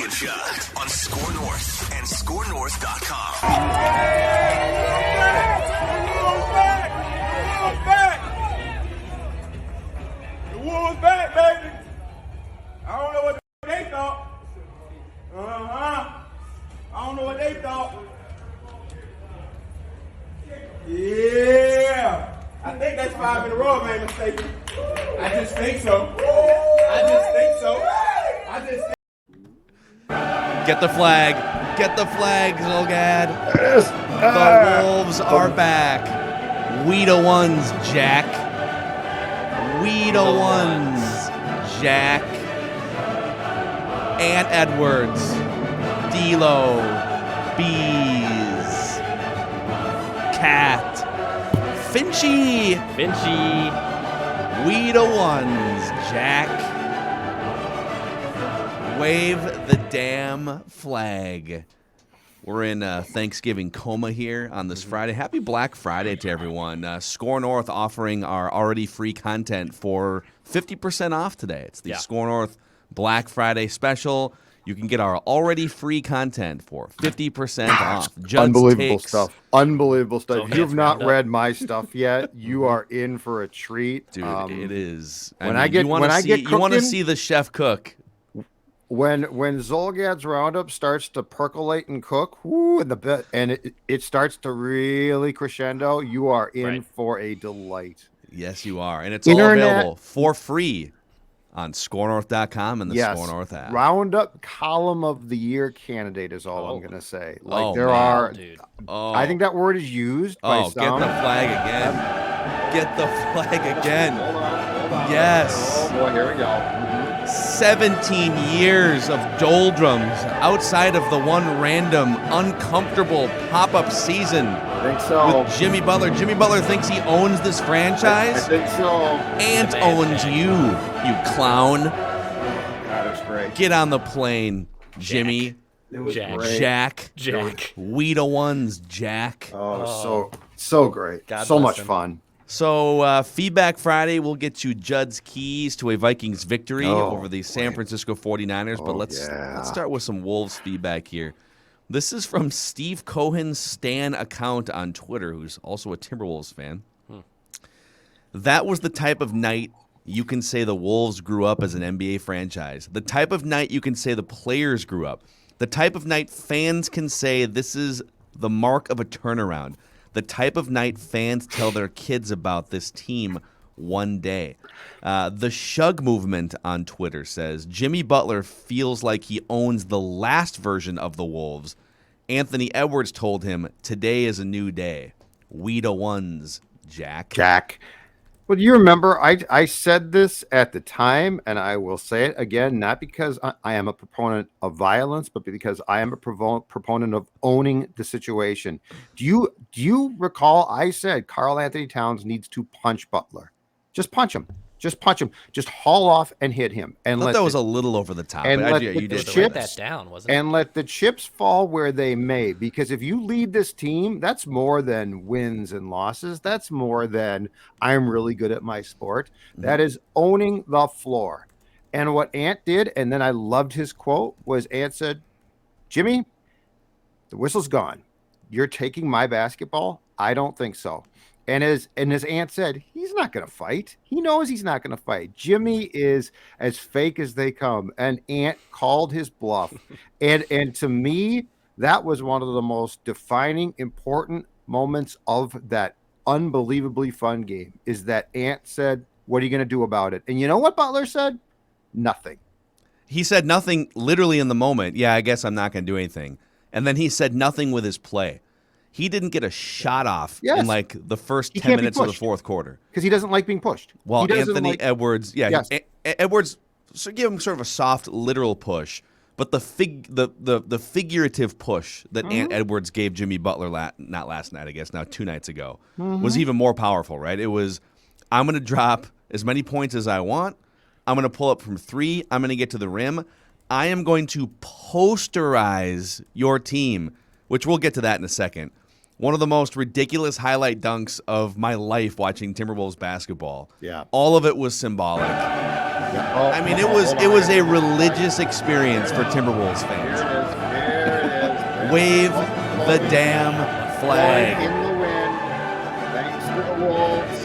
Untitled Shot on SKOR North and SKORNorth.com. The Wolves back, baby. I don't know what they thought. I don't know what they thought. Yeah. I think that's 5 in a row, if I ain't mistaken. I just think so. Get the flag. Get the flag, Zolgad. The Wolves are back. We the ones, Jack. We the ones, Jack. Ant Edwards. D'Lo. Bees. Cat. Finchy. We the ones, Jack. Wave the damn flag. We're in Thanksgiving coma here on this Friday. Happy Black Friday to everyone. SKOR North offering our already free content for 50% off today. It's the SKOR North Black Friday special. You can get our already free content for 50% off. Unbelievable stuff. Unbelievable stuff. If you have not read my stuff yet, you are in for a treat. Dude, it is. You want to see the chef cook. When Zolgad's Roundup starts to percolate and cook, it starts to really crescendo, you are in for a delight. Yes, you are. And it's all available for free on SKORNorth.com and the SKOR North app. Roundup Column of the Year candidate is all I'm going to say. I think that word is used by some. Get the flag again. Get the flag again. Hold on. Yes. Oh, boy, here we go. 17 years of doldrums outside of the one random, uncomfortable pop-up season. I think so. With Jimmy Butler. Jimmy Butler thinks he owns this franchise. I think so. Ant owns you clown. God, it was great. Get on the plane, Jimmy. It was Jack. We the ones, Jack. Oh, so great. God so bless much him. fun. So, Feedback Friday, we'll get you Judd's keys to a Vikings victory over the San Francisco 49ers. But let's start with some Wolves feedback here. This is from Steve Cohen's Stan account on Twitter, who's also a Timberwolves fan. That was the type of night you can say the Wolves grew up as an NBA franchise. The type of night you can say the players grew up. The type of night fans can say this is the mark of a turnaround. The type of night fans tell their kids about this team one day. The Shug movement on Twitter says, Jimmy Butler feels like he owns the last version of the Wolves. Anthony Edwards told him, today is a new day. We the ones, Jack. Well, you remember I said this at the time, and I will say it again, not because I am a proponent of violence, but because I am a proponent of owning the situation. Do you recall I said Karl-Anthony Towns needs to punch Butler? Just punch him. Just punch him. Just haul off and hit him. And I thought that was a little over the top. And let you did write that down, wasn't it? And let the chips fall where they may. Because if you lead this team, that's more than wins and losses. That's more than I'm really good at my sport. That is owning the floor. And what Ant did, and then I loved his quote, was Ant said, Jimmy, the whistle's gone. You're taking my basketball? I don't think so. And as Ant said, he's not going to fight. He knows he's not going to fight. Jimmy is as fake as they come. And Ant called his bluff. And to me, that was one of the most defining, important moments of that unbelievably fun game, is that Ant said, what are you going to do about it? And you know what Butler said? Nothing. He said nothing literally in the moment. Yeah, I guess I'm not going to do anything. And then he said nothing with his play. He didn't get a shot off in like the first 10 minutes of the fourth quarter. Because he doesn't like being pushed. Well, Anthony Edwards, Edwards give him sort of a soft, literal push. But the figurative push that Ant Edwards gave Jimmy Butler, not last night, I guess, now 2 nights ago, was even more powerful, right? It was, I'm going to drop as many points as I want. I'm going to pull up from 3. I'm going to get to the rim. I am going to posterize your team, which we'll get to that in a second. One of the most ridiculous highlight dunks of my life watching Timberwolves basketball. Yeah. All of it was symbolic. I mean, it was a religious experience for Timberwolves fans. Wave the damn flag. In the wind, thanks to the Wolves.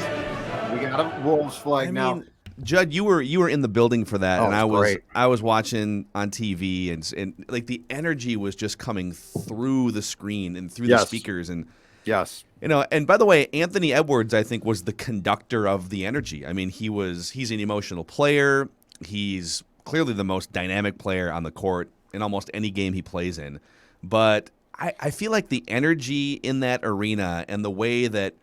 We got a Wolves flag now. Judd, you were in the building for that, and great. I was watching on TV, and like the energy was just coming through the screen and through the speakers, and yes, and by the way, Anthony Edwards, I think, was the conductor of the energy. I mean, he's an emotional player. He's clearly the most dynamic player on the court in almost any game he plays in, but I feel like the energy in that arena and the way that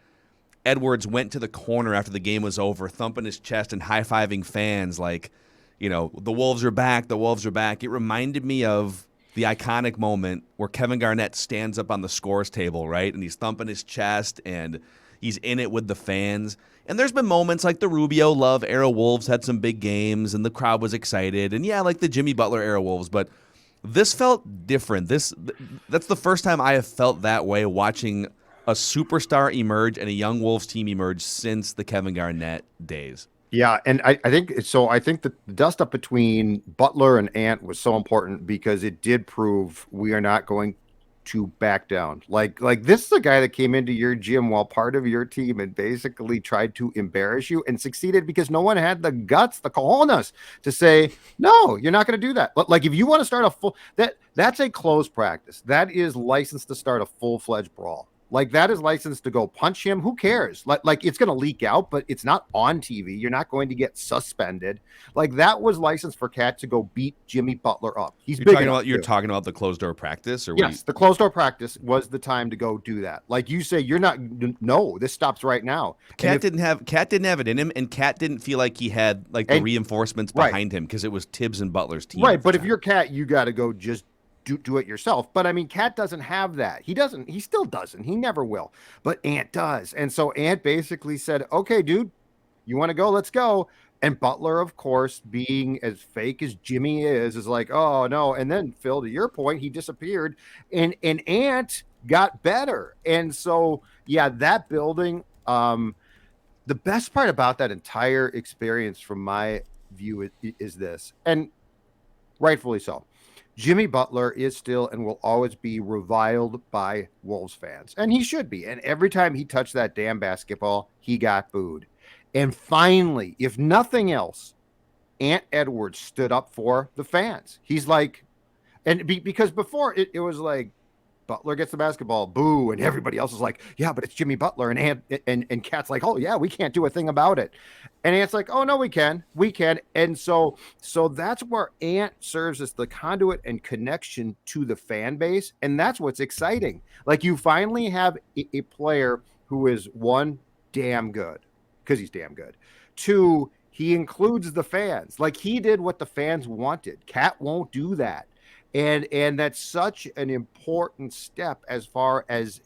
Edwards went to the corner after the game was over, thumping his chest and high-fiving fans like, the Wolves are back, the Wolves are back. It reminded me of the iconic moment where Kevin Garnett stands up on the scores table, right? And he's thumping his chest and he's in it with the fans. And there's been moments like the Rubio Love era Wolves had some big games and the crowd was excited. And like the Jimmy Butler era Wolves, but this felt different. That's the first time I have felt that way watching a superstar emerge and a young Wolves team emerge since the Kevin Garnett days. Yeah, and I think so. I think that the dust up between Butler and Ant was so important because it did prove we are not going to back down. Like this is a guy that came into your gym while part of your team and basically tried to embarrass you and succeeded because no one had the guts, the cojones to say, no, you're not going to do that. But like if you want to start a full that's a closed practice. That is licensed to start a full-fledged brawl. Like that is licensed to go punch him. Who cares? Like it's going to leak out, but it's not on TV. You're not going to get suspended. Like that was licensed for Cat to go beat Jimmy Butler up. You're talking about the closed door practice, or yes, the closed door practice was the time to go do that. Like you say, you're not. No, this stops right now. Cat didn't have it in him, and Cat didn't feel like he had the reinforcements behind him because it was Tibbs and Butler's team. Right, but if you're Cat, you got to go just do it yourself. But I mean, Cat doesn't have that. He still doesn't. He never will. But Ant does. And so Ant basically said, okay, dude, you want to go? Let's go. And Butler, of course, being as fake as Jimmy is like, oh no. And then Phil, to your point, he disappeared and Ant got better. And so, yeah, that building, the best part about that entire experience from my view is this, and rightfully so. Jimmy Butler is still and will always be reviled by Wolves fans, and he should be. And every time he touched that damn basketball, he got booed. And finally, if nothing else, Ant Edwards stood up for the fans. He's like, because before it was like, Butler gets the basketball, boo, and everybody else is like, yeah, but it's Jimmy Butler, and Cat's like, oh yeah, we can't do a thing about it, and Ant's like, oh no, we can, and so that's where Ant serves as the conduit and connection to the fan base, and that's what's exciting. Like you finally have a player who is one, damn good, because he's damn good. Two, he includes the fans. Like he did what the fans wanted. Cat won't do that. And that's such an important step as far as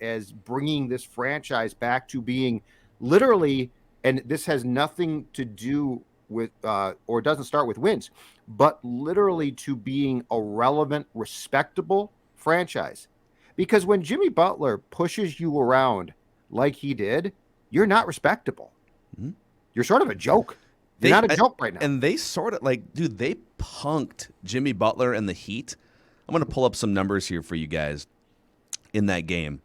bringing this franchise back to being literally, and this has nothing to do with, or doesn't start with wins, but literally to being a relevant, respectable franchise. Because when Jimmy Butler pushes you around like he did, you're not respectable. Mm-hmm. You're sort of a joke. You're not a joke right now. And they sort of dude, they punked Jimmy Butler and the Heat. I'm going to pull up some numbers here for you guys in that game.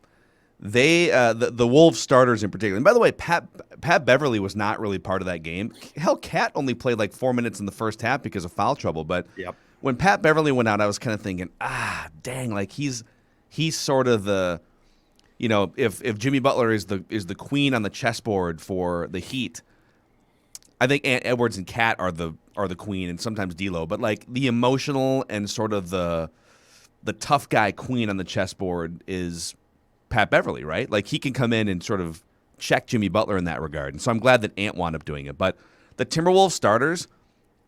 They, the Wolves starters in particular. And by the way, Pat Beverly was not really part of that game. Hell, Cat only played 4 minutes in the first half because of foul trouble. But when Pat Beverly went out, I was kind of thinking, dang, he's sort of the, if Jimmy Butler is the queen on the chessboard for the Heat, I think Ant Edwards and Cat are the queen, and sometimes D'Lo. But the emotional and sort of the tough guy queen on the chessboard is Pat Beverly, right? He can come in and sort of check Jimmy Butler in that regard. And so I'm glad that Ant wound up doing it. But the Timberwolves starters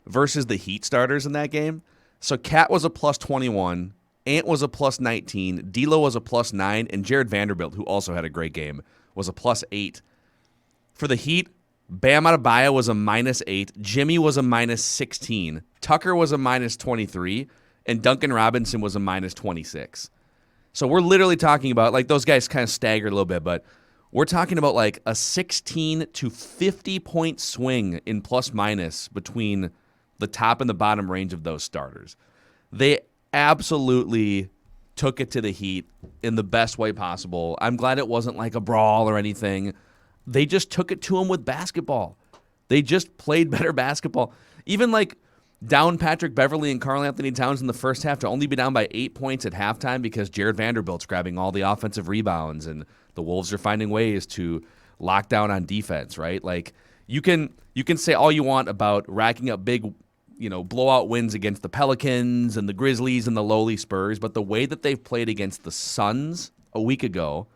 versus the Heat starters in that game. So Cat was a plus 21, Ant was a plus 19, D'Lo was a plus 9, and Jared Vanderbilt, who also had a great game, was a plus 8. For the Heat, Bam Adebayo was a minus 8, Jimmy was a minus 16, Tucker was a minus 23, and Duncan Robinson was a minus 26. So we're literally talking about, those guys kind of staggered a little bit, but we're talking about a 16 to 50 point swing in plus minus between the top and the bottom range of those starters. They absolutely took it to the Heat in the best way possible. I'm glad it wasn't like a brawl or anything. They just took it to them with basketball. They just played better basketball. Even like down Patrick Beverley and Karl-Anthony Towns in the first half to only be down by 8 points at halftime because Jared Vanderbilt's grabbing all the offensive rebounds and the Wolves are finding ways to lock down on defense, right? Like you can say all you want about racking up big, blowout wins against the Pelicans and the Grizzlies and the lowly Spurs, but the way that they've played against the Suns a week ago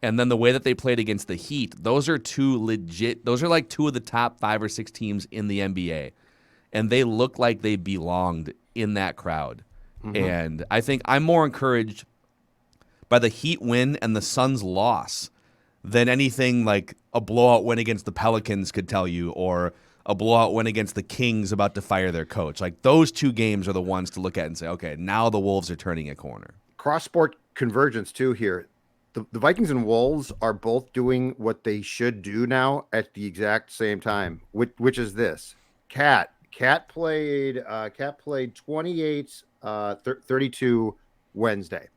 and then the way that they played against the Heat, those are like two of the top 5 or 6 teams in the NBA. And they look like they belonged in that crowd. Mm-hmm. And I think I'm more encouraged by the Heat win and the Suns loss than anything like a blowout win against the Pelicans could tell you, or a blowout win against the Kings about to fire their coach. Like those 2 games are the ones to look at and say, okay, now the Wolves are turning a corner. Cross-sport convergence too here. The Vikings and Wolves are both doing what they should do now at the exact same time, which is this. Cat played 28-32 Wednesday.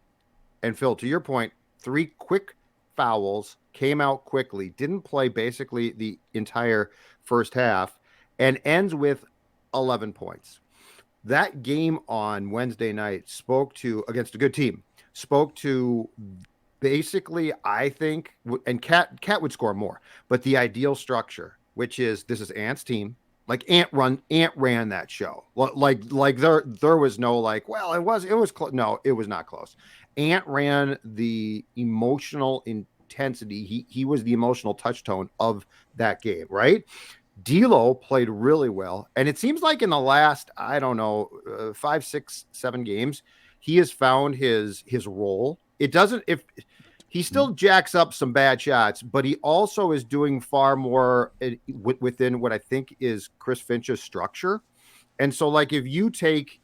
And Phil, to your point, 3 quick fouls, came out quickly, didn't play basically the entire first half, and ends with 11 points. That game on Wednesday night against a good team, spoke to basically, I think, and Cat would score more, but the ideal structure, which is this is Ant's team. Like Ant ran that show. Like there was no like, well, it was close. No, it was not close. Ant ran the emotional intensity. He was the emotional touchstone of that game, right? D'Lo played really well, and it seems like in the last 5, 6, 7 games, he has found his role. If he still jacks up some bad shots, but he also is doing far more within what I think is Chris Finch's structure. And so, like, if you take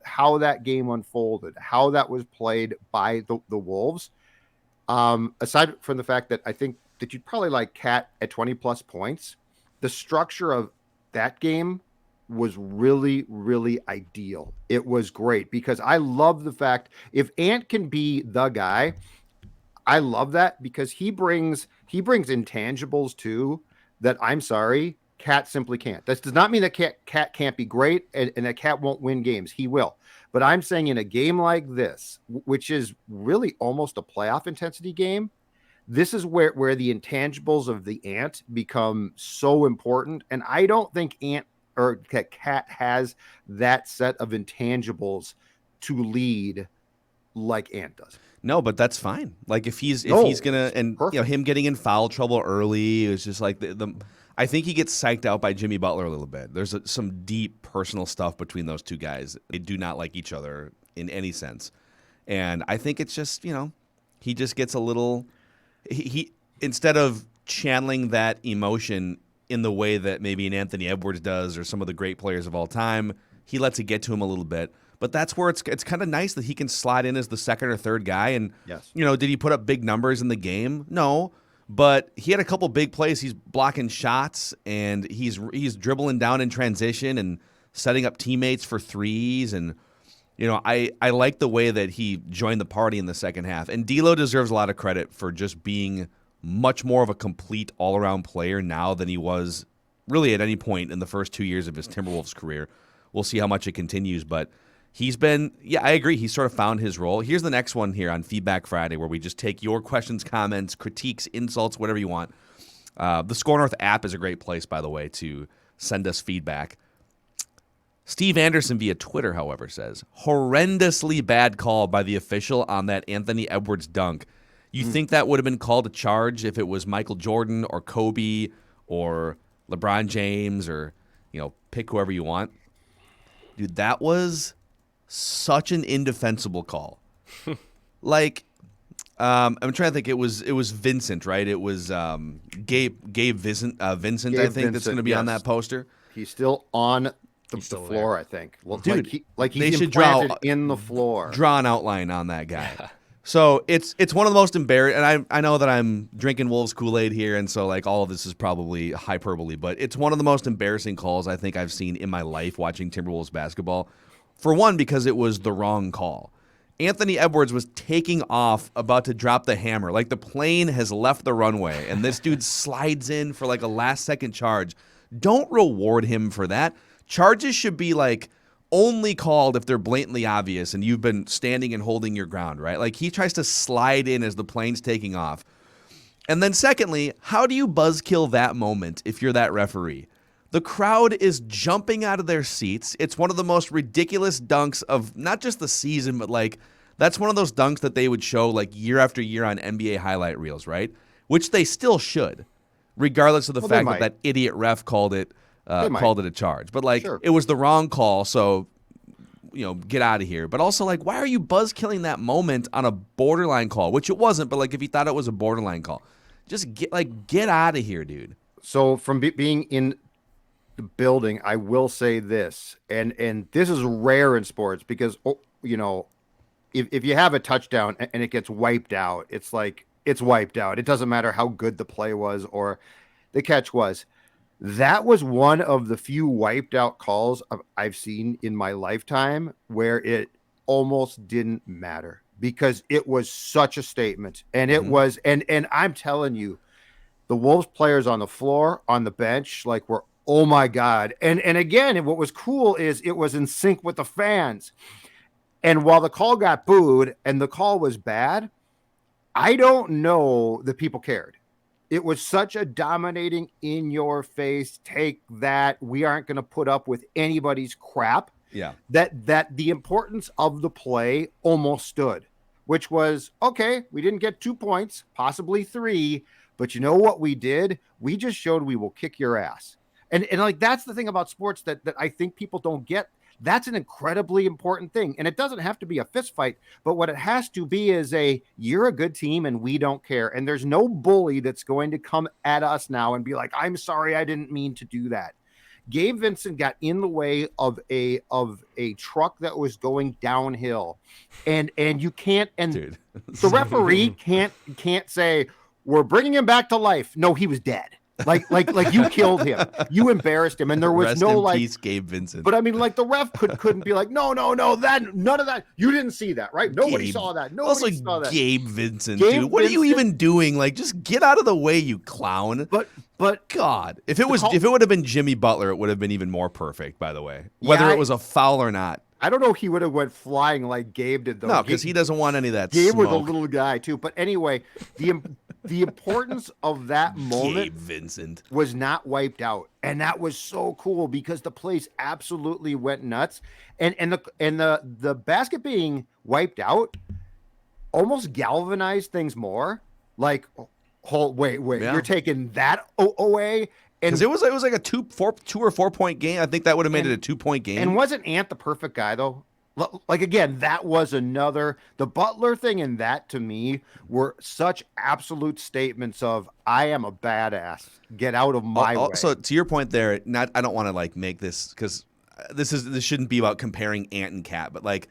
how that game unfolded, how that was played by the Wolves, aside from the fact that I think that you'd probably like Cat at 20 plus points, the structure of that game was really, really ideal. It was great because I love the fact if Ant can be the guy, I love that because he brings intangibles too that I'm sorry, Cat simply can't. That does not mean that Cat can't be great and that Cat won't win games. He will. But I'm saying in a game like this, which is really almost a playoff intensity game, this is where the intangibles of the Ant become so important. And I don't think Cat has that set of intangibles to lead like Ant does. No, but that's fine. Like if he's gonna, and him getting in foul trouble early is just like I think he gets psyched out by Jimmy Butler a little bit. There's some deep personal stuff between those two guys. They do not like each other in any sense, and I think it's just he just gets a little he instead of channeling that emotion in the way that maybe an Anthony Edwards does or some of the great players of all time, he lets it get to him a little bit. But that's where it's kind of nice that he can slide in as the second or third guy. And, yes. Did he put up big numbers in the game? No. But he had a couple big plays. He's blocking shots, and he's dribbling down in transition and setting up teammates for threes. And, I like the way that he joined the party in the second half. And D'Lo deserves a lot of credit for just being much more of a complete all-around player now than he was really at any point in the first 2 years of his Timberwolves career. We'll see how much it continues, but he's been, I agree. He's sort of found his role. Here's the next one here on Feedback Friday where we just take your questions, comments, critiques, insults, whatever you want. The SKOR North app is a great place, by the way, to send us feedback. Steve Anderson via Twitter, however, says, horrendously bad call by the official on that Anthony Edwards dunk. You think that would have been called a charge if it was Michael Jordan or Kobe or LeBron James or, pick whoever you want? Dude, that was such an indefensible call. Like, I'm trying to think. It was Vincent, right? It was Gabe Vincent. I think that's going to be on that poster. He's still on the floor. I think. Well, dude, he's implanted in the floor. Draw an outline on that guy. So it's one of the most embarrassing, and I know that I'm drinking Wolves Kool-Aid here, and so like all of this is probably hyperbole, but it's one of the most embarrassing calls I think I've seen in my life watching Timberwolves basketball. For one, because it was the wrong call. Anthony Edwards was taking off, about to drop the hammer. Like the plane has left the runway, and this dude slides in for like a last-second charge. Don't reward him for that. Charges should be like only called if they're blatantly obvious and you've been standing and holding your ground, right? Like he tries to slide in as the plane's taking off. And then secondly, how do you buzzkill that moment if you're that referee? The crowd is jumping out of their seats. It's one of the most ridiculous dunks of not just the season, but like that's one of those dunks that they would show like year after year on NBA highlight reels, right? Which they still should, regardless of the fact that idiot ref called it a charge. But like It was the wrong call, so get out of here. But also like, why are you buzzkilling that moment on a borderline call? Which it wasn't, but like if you thought it was a borderline call, just get out of here, dude. So from being in the building, I will say this, and this is rare in sports because if you have a touchdown and it gets wiped out, it's like it's wiped out. It doesn't matter how good the play was or the catch was. That was one of the few wiped out calls I've seen in my lifetime where it almost didn't matter because it was such a statement. And it was, and I'm telling you, the Wolves players on the floor, on the bench, like were, oh my God. And again, what was cool is it was in sync with the fans. And while the call got booed and the call was bad, I don't know that people cared. It was such a dominating in your face, take that, we aren't going to put up with anybody's crap. Yeah. That the importance of the play almost stood, which was, okay, we didn't get 2 points, possibly 3, but you know what we did? We just showed we will kick your ass. And like, that's the thing about sports that I think people don't get. That's an incredibly important thing. And it doesn't have to be a fist fight, but what it has to be is you're a good team and we don't care. And there's no bully that's going to come at us now and be like, I'm sorry, I didn't mean to do that. Gabe Vincent got in the way of a truck that was going downhill. And you can't, and dude, the referee can't say, we're bringing him back to life. No, he was dead. Like you killed him, you embarrassed him, and there was Rest no in like peace, Gabe Vincent. But I mean, like the ref couldn't be like, no, that none of that. You didn't see that, right? Nobody saw that. Nobody saw that. Gabe Vincent, dude. What are you even doing? Like, just get out of the way, you clown. But God, if it would have been Jimmy Butler, it would have been even more perfect. By the way, whether it was a foul or not. I don't know if he would have went flying like Gabe did, though. No, because he doesn't want any of that Gabe smoke. was a little guy, too. But anyway, the importance of that moment Gabe Vincent was not wiped out. And that was so cool because the place absolutely went nuts. And the basket being wiped out almost galvanized things more. Like, wait, yeah. You're taking that away? Because it was like a 2 or 4 point game. I think that would have made it a 2-point game. And wasn't Ant the perfect guy though? Like again, that was the Butler thing, and that to me were such absolute statements of I am a badass. Get out of my way. So to your point there, I don't want to like make this because this shouldn't be about comparing Ant and Cat, but like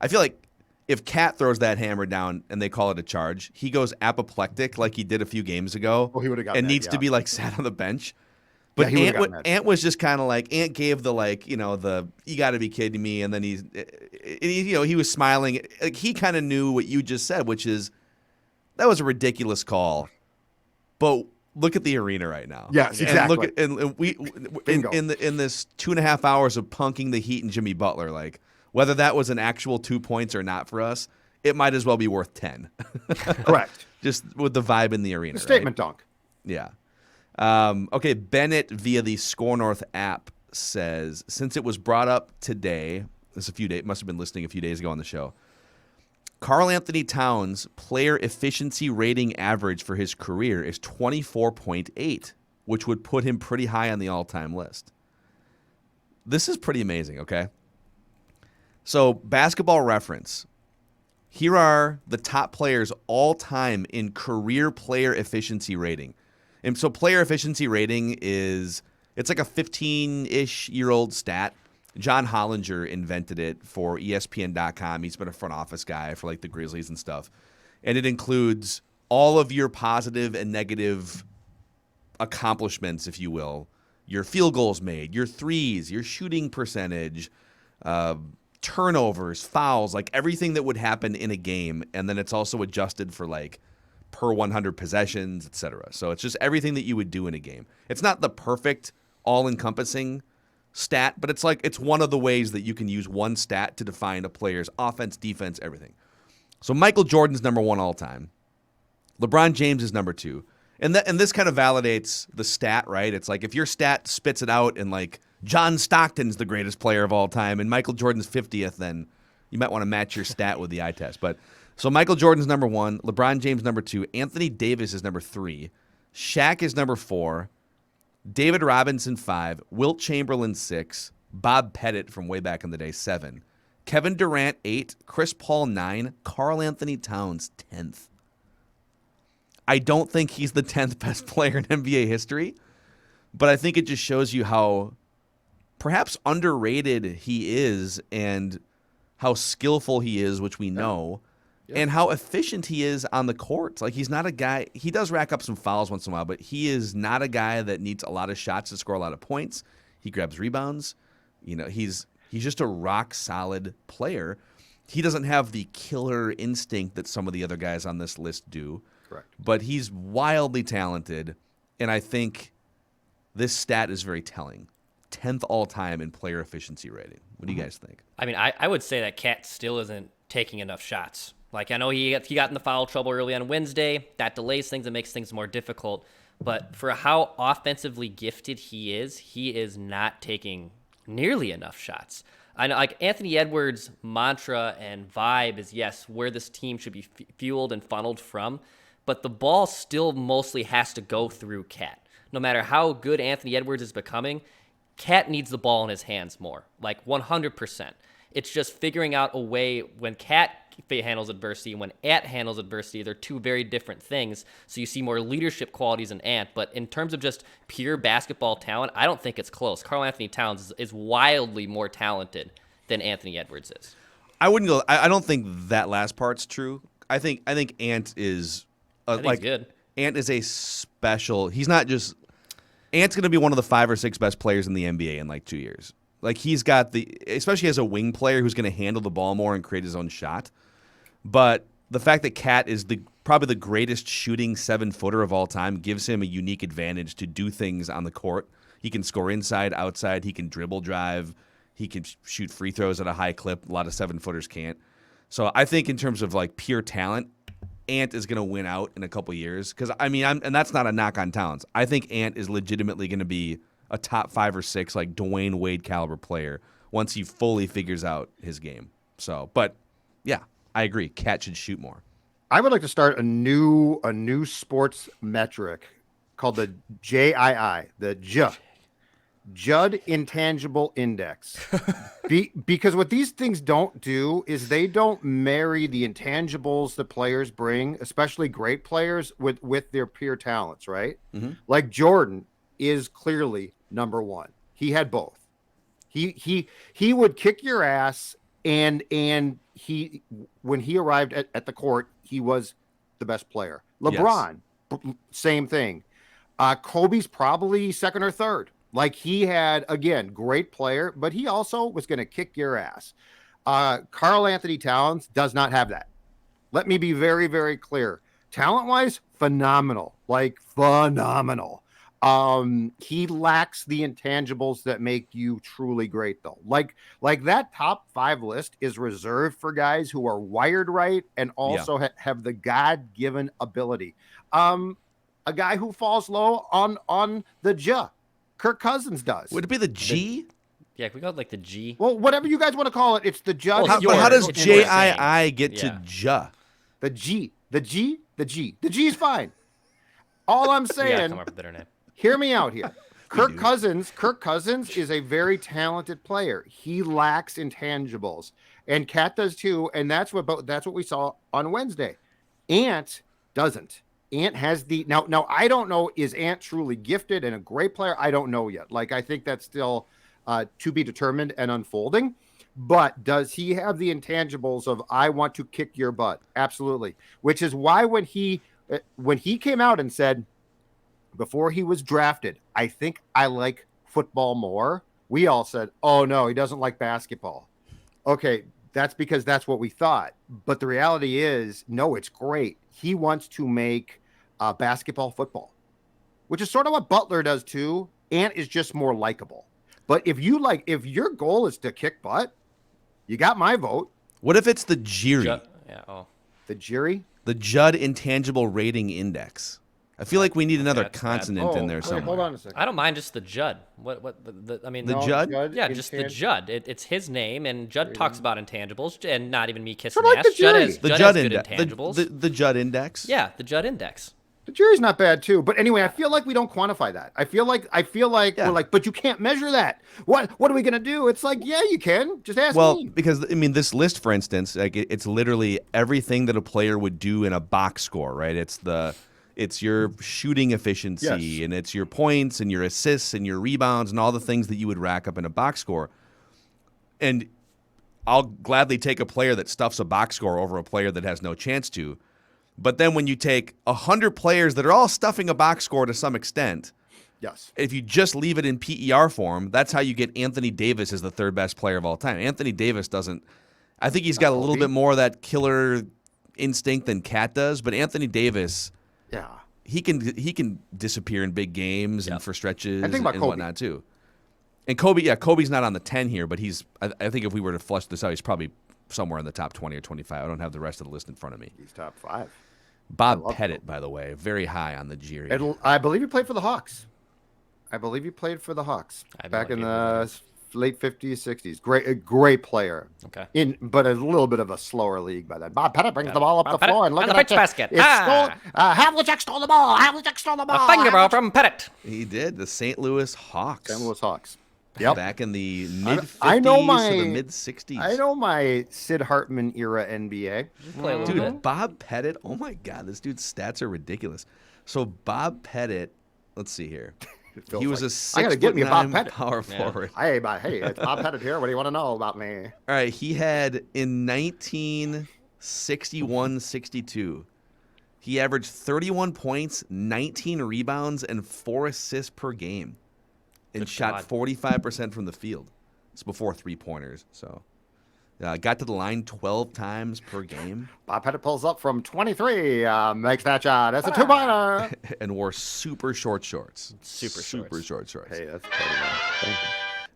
I feel like if Cat throws that hammer down and they call it a charge, he goes apoplectic like he did a few games ago. He would have got and needs to be like sat on the bench. But Ant was just kind of like Ant gave the like you got to be kidding me, and then he was smiling. Like he kind of knew what you just said, which is that was a ridiculous call. But look at the arena right now. Yes, exactly. And we in this 2.5 hours of punking the Heat and Jimmy Butler, like whether that was an actual 2 points or not for us, it might as well be worth 10. Correct. Just with the vibe in the arena. Statement dunk. Yeah. Okay, Bennett via the SKOR North app says, since it was brought up today, must have been listening a few days ago on the show, Karl-Anthony Towns' player efficiency rating average for his career is 24.8, which would put him pretty high on the all-time list. This is pretty amazing, okay? So, Basketball Reference. Here are the top players all time in career player efficiency rating. And so player efficiency rating it's like a 15-ish-year-old stat. John Hollinger invented it for ESPN.com. He's been a front office guy for like the Grizzlies and stuff. and it includes all of your positive and negative accomplishments, if you will. Your field goals made, your threes, your shooting percentage, turnovers, fouls, like everything that would happen in a game. And then it's also adjusted for like per 100 possessions, etc. So it's just everything that you would do in a game. It's not the perfect all-encompassing stat, but it's one of the ways that you can use one stat to define a player's offense, defense, everything. So Michael Jordan's number 1 all time. LeBron James is number 2. And this kind of validates the stat, right? It's like if your stat spits it out and like John Stockton's the greatest player of all time and Michael Jordan's 50th, then you might want to match your stat with the eye test. But so Michael Jordan's number 1, LeBron James number 2, Anthony Davis is number 3, Shaq is number 4, David Robinson 5, Wilt Chamberlain 6, Bob Pettit from way back in the day 7, Kevin Durant 8, Chris Paul 9, Karl-Anthony Towns 10th. I don't think he's the 10th best player in NBA history, but I think it just shows you how perhaps underrated he is and how skillful he is, which we know, and how efficient he is on the court. Like, he's not a guy – he does rack up some fouls once in a while, but he is not a guy that needs a lot of shots to score a lot of points. He grabs rebounds. You know, he's just a rock-solid player. He doesn't have the killer instinct that some of the other guys on this list do. Correct. But he's wildly talented, and I think this stat is very telling. 10th all-time in player efficiency rating. What do you guys think? I mean, I would say that Cat still isn't taking enough shots. Like, I know he got in the foul trouble early on Wednesday. That delays things and makes things more difficult. But for how offensively gifted he is not taking nearly enough shots. I know, like, Anthony Edwards' mantra and vibe is, yes, where this team should be fueled and funneled from. But the ball still mostly has to go through Cat. No matter how good Anthony Edwards is becoming, Cat needs the ball in his hands more, like 100%. It's just figuring out a way when Cat handles adversity and when Ant handles adversity, they're two very different things. So you see more leadership qualities in Ant, but in terms of just pure basketball talent, I don't think it's close. Karl-Anthony Towns is wildly more talented than Anthony Edwards is. I wouldn't go. I don't think that last part's true. I think Ant is. I think he's good. Ant is a special. He's not just. Ant's going to be one of the 5 or 6 best players in the NBA in like 2 years. Like, he's got especially as a wing player who's going to handle the ball more and create his own shot. But the fact that Cat is probably the greatest shooting 7-footer of all time gives him a unique advantage to do things on the court. He can score inside, outside. He can dribble drive. He can shoot free throws at a high clip. A lot of 7-footers can't. So I think in terms of like pure talent, Ant is going to win out in a couple years. Because, I mean, and that's not a knock on Towns. I think Ant is legitimately going to be a top 5 or 6, like Dwayne Wade caliber player once he fully figures out his game. So, but yeah, I agree. Cat should shoot more. I would like to start a new sports metric called the JII, the Judd Intangible Index. Because what these things don't do is they don't marry the intangibles that players bring, especially great players, with their pure talents, right? Mm-hmm. Like Jordan is clearly number 1. He had both. He would kick your ass, and he when he arrived at the court, he was the best player. LeBron, yes. Same thing. Kobe's probably 2nd or 3rd. Like, he had, again, great player, but he also was going to kick your ass. Karl-Anthony Towns does not have that. Let me be very, very clear. Talent-wise, phenomenal. Like, phenomenal. He lacks the intangibles that make you truly great, though. Like that top 5 list is reserved for guys who are wired right and also have the God-given ability. A guy who falls low on the Kirk Cousins does. Would it be the G? Yeah, we got like the G. Well, whatever you guys want to call it, it's the Judge. Well, how does JII get to J? The G. The G is fine. All I'm saying, come up with a better name. Hear me out here. Kirk Cousins is a very talented player. He lacks intangibles, and Cat does too. And that's what we saw on Wednesday. Ant doesn't. Ant has the now. I don't know, is Ant truly gifted and a great player? I don't know yet. Like, I think that's still to be determined and unfolding. But does he have the intangibles of I want to kick your butt? Absolutely. Which is why when he came out and said before he was drafted, I think I like football more, we all said, oh no, he doesn't like basketball. Okay, that's because that's what we thought. But the reality is, no, it's great. He wants to make basketball football, which is sort of what Butler does too, and is just more likable. But if your goal is to kick butt, you got my vote. What if it's the Jiri? The Jiri? The Judd Intangible Rating Index. I feel like we need another consonant in there somewhere. Hold on a second. I don't mind just the Judd. I mean, the Judd? Yeah, just the Judd. It's his name, and Judd talks about intangibles, and not even me kissing like ass. the Judd Jury. has The good Index. intangibles. The Judd Index. Yeah, the Judd Index. The Jury's not bad too, but anyway, I feel like we don't quantify that. I feel like we're like, but you can't measure that. What are we gonna do? It's like, yeah, you can. Just ask me. Well, because I mean, this list, for instance, like it's literally everything that a player would do in a box score, right? It's your shooting efficiency, and it's your points and your assists and your rebounds and all the things that you would rack up in a box score. And I'll gladly take a player that stuffs a box score over a player that has no chance to. But then when you take 100 players that are all stuffing a box score to some extent, yes, if you just leave it in PER form, that's how you get Anthony Davis as the third best player of all time. Anthony Davis doesn't – I think he's got a little bit more of that killer instinct than Cat does, but Anthony Davis – yeah, he can disappear in big games and for stretches and whatnot too. And Kobe's not on the 10 here, but I think if we were to flush this out, he's probably somewhere in the top 20 or 25. I don't have the rest of the list in front of me. He's top 5. Bob Pettit, by the way, very high on the Jiri. I believe he played for the Hawks. Back in the late 50s, 60s. A great player. Okay. But a little bit of a slower league by then. Bob Pettit brings the ball up the floor and look at at the basket. Havlicek stole the ball. A finger ball from Pettit. He did. The St. Louis Hawks. Yep. Back in the mid-50s to the mid-60s. I know my Sid Hartman era NBA. Dude, Bob Pettit. Oh, my God. This dude's stats are ridiculous. So Bob Pettit, let's see here. He was a 6'9" power forward. Hey, it's Bob Pettit here. What do you want to know about me? All right, he had in 1961-62, he averaged 31 points, 19 rebounds, and 4 assists per game, and shot 45% from the field. It's before three-pointers, so. Got to the line 12 times per game. Bob Pettit pulls up from 23, makes that shot. That's a two-pointer. And wore super short shorts. Super short shorts. Hey, that's pretty nice. Thank you.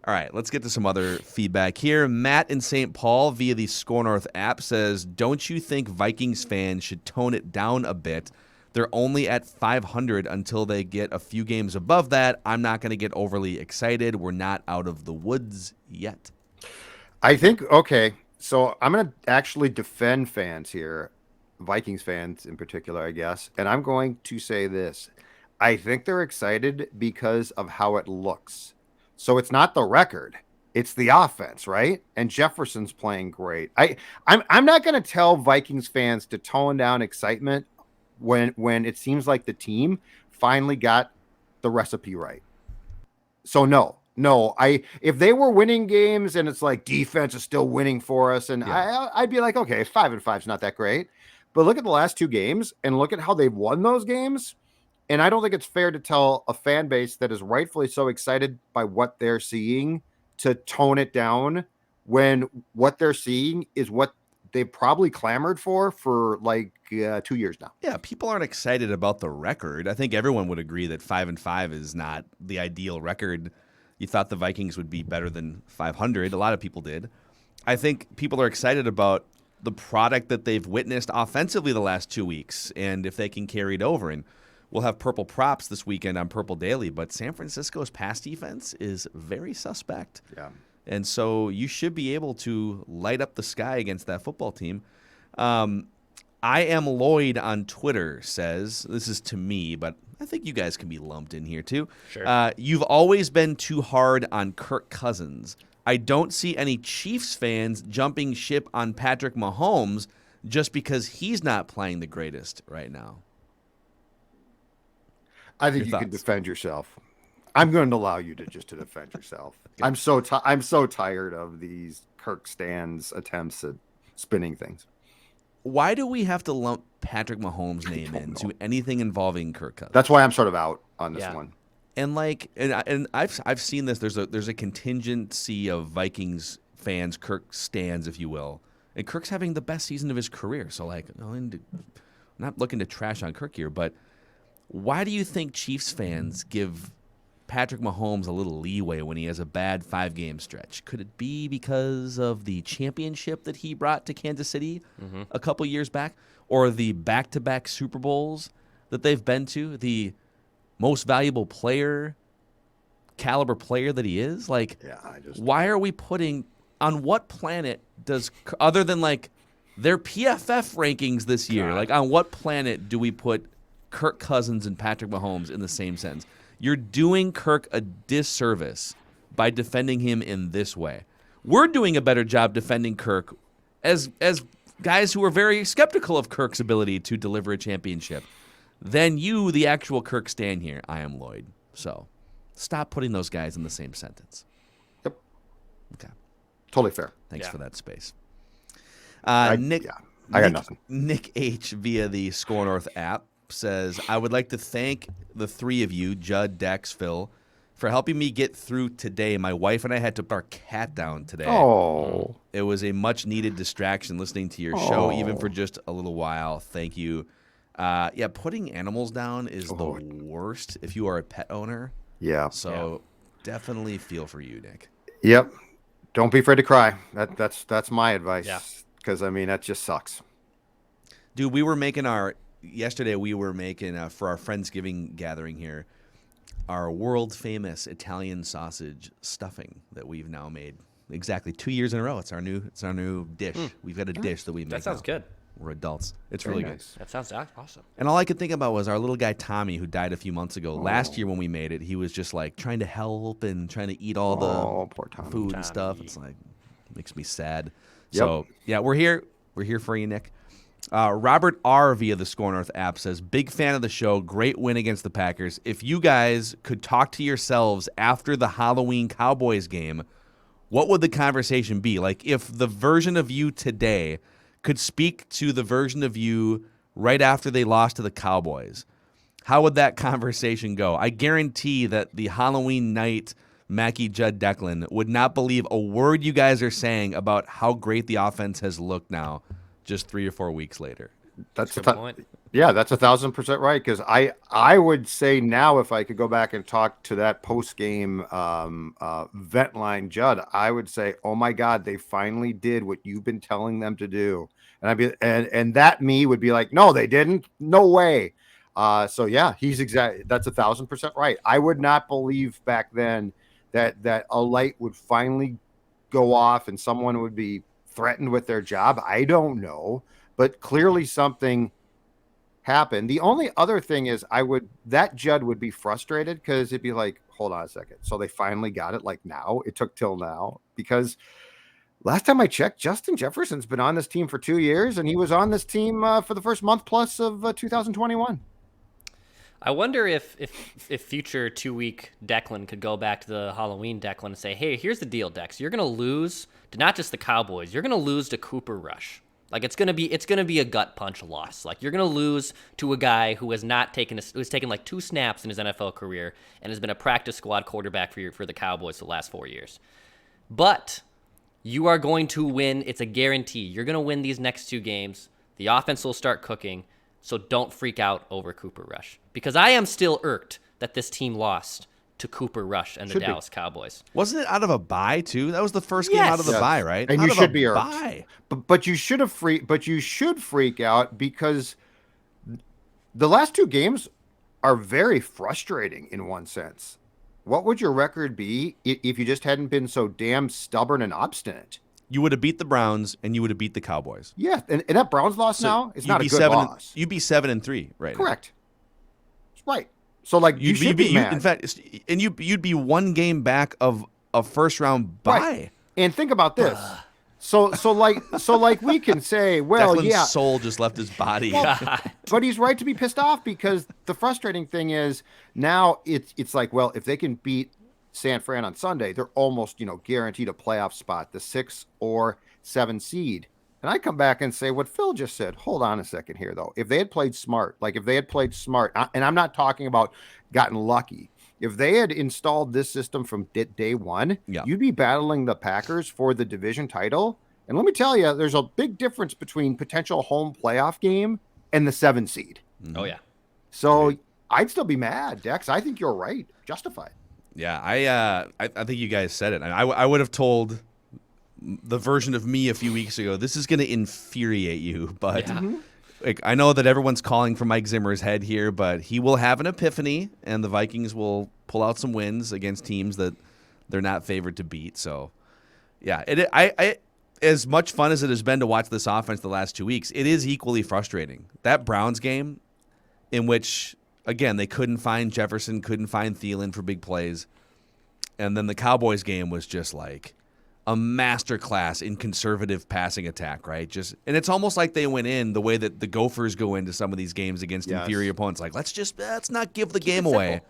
All right, let's get to some other feedback here. Matt in St. Paul via the SKOR North app says, don't you think Vikings fans should tone it down a bit? They're only at 500 until they get a few games above that. I'm not going to get overly excited. We're not out of the woods yet. I think, okay, so I'm going to actually defend fans here, Vikings fans in particular, I guess, and I'm going to say this. I think they're excited because of how it looks. So it's not the record, it's the offense, right? And Jefferson's playing great. I'm not going to tell Vikings fans to tone down excitement when it seems like the team finally got the recipe right. So no, if they were winning games and it's like defense is still winning for us, and I'd be like, okay, 5-5 is not that great. But look at the last 2 games and look at how they've won those games. And I don't think it's fair to tell a fan base that is rightfully so excited by what they're seeing to tone it down when what they're seeing is what they've probably clamored for like 2 years now. Yeah, people aren't excited about the record. I think everyone would agree that 5-5 is not the ideal record. You thought the Vikings would be better than 500. A lot of people did. I think people are excited about the product that they've witnessed offensively the last 2 weeks, and if they can carry it over. And we'll have Purple Props this weekend on Purple Daily, but San Francisco's pass defense is very suspect. Yeah. And so you should be able to light up the sky against that football team. I Am Lloyd on Twitter says, this is to me, but I think you guys can be lumped in here too. Sure. You've always been too hard on Kirk Cousins. I don't see any Chiefs fans jumping ship on Patrick Mahomes just because he's not playing the greatest right now. I think you can defend yourself. I'm going to allow you to defend yourself. I'm so tired of these Kirk stands attempts at spinning things. Why do we have to lump Patrick Mahomes' name into anything involving Kirk Cousins? That's why I'm sort of out on this one. And I've seen this. There's a contingency of Vikings fans, Kirk stands, if you will, and Kirk's having the best season of his career. So I'm not looking to trash on Kirk here, but why do you think Chiefs fans give Patrick Mahomes a little leeway when he has a bad 5-game stretch? Could it be because of the championship that he brought to Kansas City a couple years back, or the back-to-back Super Bowls that they've been to? The most valuable caliber player that he is? Why are we putting on what planet does, other than their PFF rankings this year, on what planet do we put Kirk Cousins and Patrick Mahomes in the same sentence? You're doing Kirk a disservice by defending him in this way. We're doing a better job defending Kirk as guys who are very skeptical of Kirk's ability to deliver a championship than you, the actual Kirk stan here. I am Lloyd. So stop putting those guys in the same sentence. Yep. Okay. Totally fair. Thanks for that space. I got nothing. Nick H via the SKOR North app says, I would like to thank the three of you, Judd, Dex, Phil, for helping me get through today. My wife and I had to put our cat down today. Oh. It was a much-needed distraction listening to your show, even for just a little while. Thank you. Putting animals down is the worst if you are a pet owner. Yeah. So definitely feel for you, Nick. Yep. Don't be afraid to cry. That's my advice. Yeah. Because, that just sucks. Dude, yesterday we were making, for our Friendsgiving gathering here, our world-famous Italian sausage stuffing that we've now made exactly 2 years in a row. It's our new dish. We've got a dish that we make. That sounds good. We're adults. It's really nice. Good. That sounds awesome. And all I could think about was our little guy Tommy, who died a few months ago. Last year when we made it, he was just trying to help and trying to eat all the poor Tommy. food and stuff. It's makes me sad. Yep. So yeah, we're here. We're here for you, Nick. Robert R via the SKOR North app says, big fan of the show. Great win against the Packers. If you guys could talk to yourselves after the Halloween Cowboys game, what would the conversation be? If the version of you today could speak to the version of you right after they lost to the Cowboys, how would that conversation go? I guarantee that the Halloween night Mackie, Judd, Declan would not believe a word you guys are saying about how great the offense has looked now just 3 or 4 weeks later. That's a point. Yeah, that's 1,000% right. Because I would say now, if I could go back and talk to that post game vent line, Judd, I would say, "Oh my God, they finally did what you've been telling them to do." And that me would be like, "No, they didn't. No way." So yeah, that's 1,000% right. I would not believe back then that a light would finally go off and someone would be threatened with their job. I don't know, but clearly something happened. The only other thing is that Judd would be frustrated because it'd be like, hold on a second. So they finally got it now. It took till now because last time I checked, Justin Jefferson's been on this team for 2 years and he was on this team for the first month plus of 2021. I wonder if future 2-week Declan could go back to the Halloween Declan and say, hey, here's the deal, Dex. You're going to lose to not just the Cowboys. You're going to lose to Cooper Rush. It's going to be a gut punch loss. You're going to lose to a guy who has who's taken 2 snaps in his NFL career and has been a practice squad quarterback for the Cowboys the last 4 years. But you are going to win. It's a guarantee. You're going to win these next 2 games. The offense will start cooking. So don't freak out over Cooper Rush. Because I am still irked that this team lost to Cooper Rush and the Dallas Cowboys. Wasn't it out of a bye too? That was the first game out of the bye, right? And out you should be irked. Bye. But you should freak out because the last 2 games are very frustrating in one sense. What would your record be if you just hadn't been so damn stubborn and obstinate? You would have beat the Browns and you would have beat the Cowboys. Yeah, and that Browns loss now is not a good loss. You'd be 7-3 right now. Correct. Right. So you should be mad. In fact, and you'd be 1 game back of a first round bye. Right. And think about this. So we can say, well, Declan's soul just left his body. Well, but he's right to be pissed off because the frustrating thing is now it's well, if they can beat San Fran on Sunday, they're almost, guaranteed a playoff spot, the 6 or 7 seed. And I come back and say what Phil just said. Hold on a second here, though. If they had played smart, and I'm not talking about gotten lucky. If they had installed this system from day one, you'd be battling the Packers for the division title. And let me tell you, there's a big difference between potential home playoff game and the 7 seed. Oh, yeah. So I'd still be mad, Dex. I think you're right. Justified. Yeah, I think you guys said it. I would have told the version of me a few weeks ago, this is going to infuriate you. But I know that everyone's calling for Mike Zimmer's head here, but he will have an epiphany, and the Vikings will pull out some wins against teams that they're not favored to beat. So, yeah, I as much fun as it has been to watch this offense the last 2 weeks, it is equally frustrating. That Browns game, in which, again, they couldn't find Jefferson, couldn't find Thielen for big plays, and then the Cowboys game was just like a masterclass in conservative passing attack, right? And it's almost like they went in the way that the Gophers go into some of these games against inferior opponents. Like, let's not give the game away.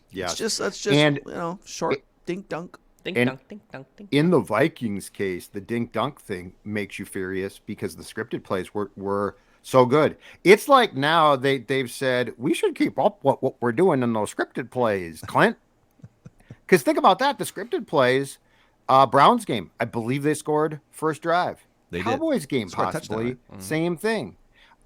Yeah, let's just and, short dink dunk. Dink dunk, dink dunk, dink. In the Vikings case, the dink dunk thing makes you furious because the scripted plays were so good. It's like now they've said we should keep up what we're doing in those scripted plays, Clint. Because think about that, the scripted plays. Browns game, I believe they scored first drive. Cowboys game, possibly, same thing.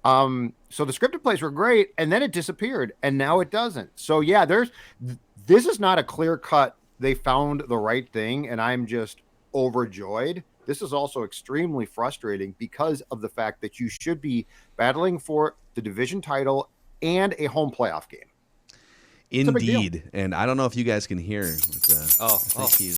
So the scripted plays were great, and then it disappeared, and now it doesn't. So, yeah, this is not a clear cut. They found the right thing, and I'm just overjoyed. This is also extremely frustrating because of the fact that you should be battling for the division title and a home playoff game. Indeed. And I don't know if you guys can hear.